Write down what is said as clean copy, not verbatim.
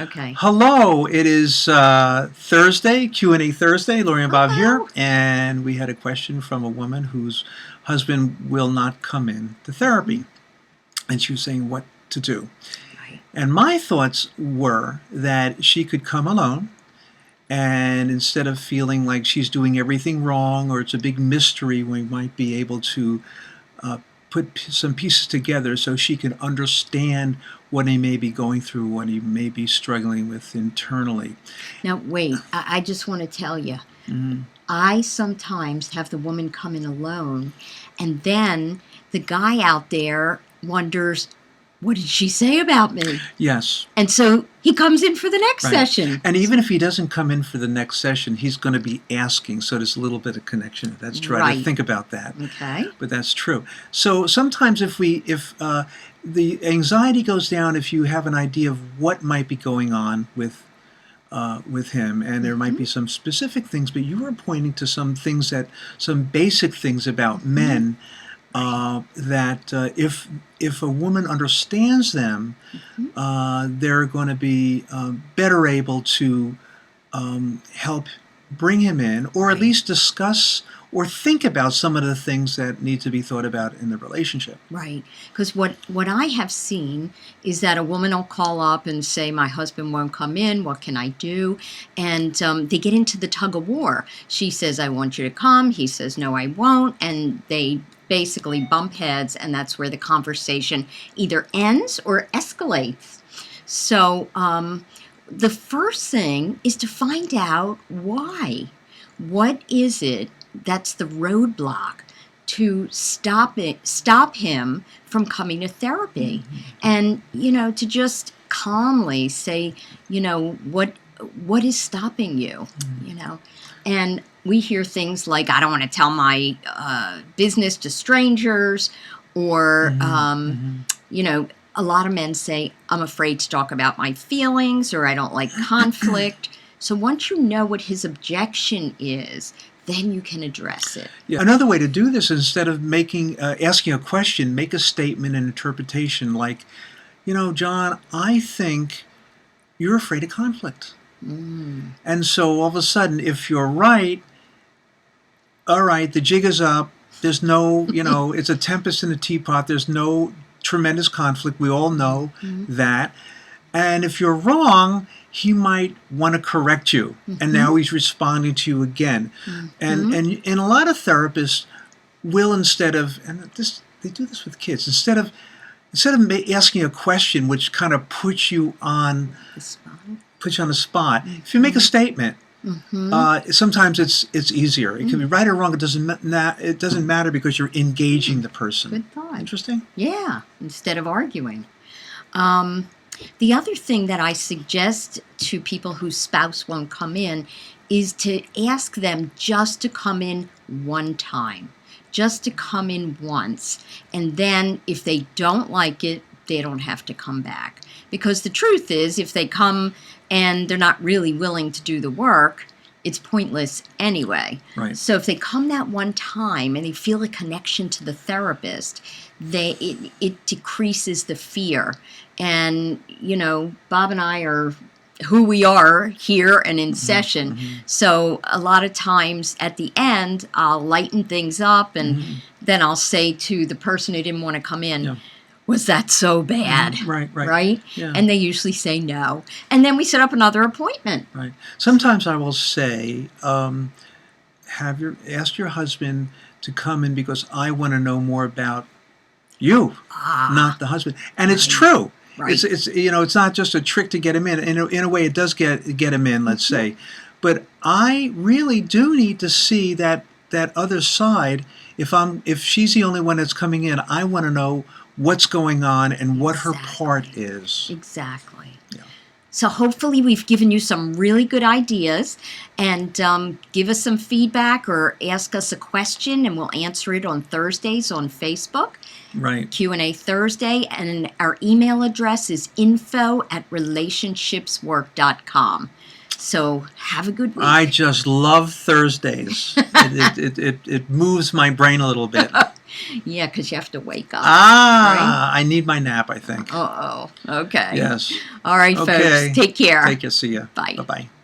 Okay. Hello, it is Thursday, Q&A Thursday. Lori and Bob here, Hello. and we had a question from a woman whose husband will not come in to therapy, and she was saying what to do. Right. And my thoughts were that she could come alone, and instead of feeling like she's doing everything wrong or it's a big mystery, we might be able to put some pieces together so she can understand what he may be going through, what he may be struggling with internally. Now, wait, I just want to tell you, Mm. I sometimes have the woman come in alone, and then the guy out there wonders, what did she say about me? Yes. And so he comes in for the next Right. session. And even if he doesn't come in for the next session, he's going to be asking, so there's a little bit of connection. That's true. I didn't Right. think about that. Okay. But that's true. So sometimes if the anxiety goes down, if you have an idea of what might be going on with him, and there might be some specific things, but you were pointing to some basic things about men that if a woman understands them, they're going to be better able to help bring him in, or at least discuss or think about some of the things that need to be thought about in the relationship. Right. Because what I have seen is that a woman will call up and say, my husband won't come in, what can I do? And they get into the tug of war. She says, I want you to come. He says, no, I won't. And they basically bump heads, and that's where the conversation either ends or escalates. So the first thing is to find out why. What is it that's the roadblock to stop him from coming to therapy? And, to just calmly say, what is stopping you, And we hear things like, I don't want to tell my business to strangers, or, a lot of men say, I'm afraid to talk about my feelings, or I don't like conflict. So once you know what his objection is, then you can address it. Yeah. Another way to do this, instead of asking a question, make a statement and interpretation like, John, I think you're afraid of conflict. And so all of a sudden, if you're right, all right, the jig is up. There's no, it's a tempest in a teapot. There's no tremendous conflict. We all know that. And if you're wrong, he might want to correct you. And now he's responding to you again. And a lot of therapists will, instead of, and they do this with kids, instead of asking a question which kind of puts you on the spot, if you make a statement, sometimes it's easier. It can be right or wrong. It doesn't matter, because you're engaging the person. Good thought. Interesting. Yeah, instead of arguing. The other thing that I suggest to people whose spouse won't come in is to ask them just to come in one time, just to come in once. And then if they don't like it, they don't have to come back. Because the truth is, if they come and they're not really willing to do the work, it's pointless anyway. Right. So if they come that one time and they feel a connection to the therapist, it decreases the fear. And, Bob and I are who we are here and in session. So a lot of times at the end, I'll lighten things up, and then I'll say to the person who didn't want to come in, was that so bad? Right? Yeah. And they usually say no. And then we set up another appointment. Right. Sometimes I will say, ask your husband to come in, because I want to know more about you, not the husband. And it's true. Right. It's not just a trick to get him in. In a way, it does get him in, let's say. But I really do need to see that other side. If she's the only one that's coming in, I want to know what's going on and what her part is. Exactly. Yeah. So hopefully we've given you some really good ideas, and give us some feedback or ask us a question, and we'll answer it on Thursdays on Facebook. Right. Q&A Thursday, and our email address is info@relationshipswork.com. So have a good week. I just love Thursdays. It moves my brain a little bit. Yeah, because you have to wake up. Ah, I need my nap, I think. Uh-oh. Okay. Yes. All right, folks. Okay. Take care. Take care. See ya. Bye. Bye-bye.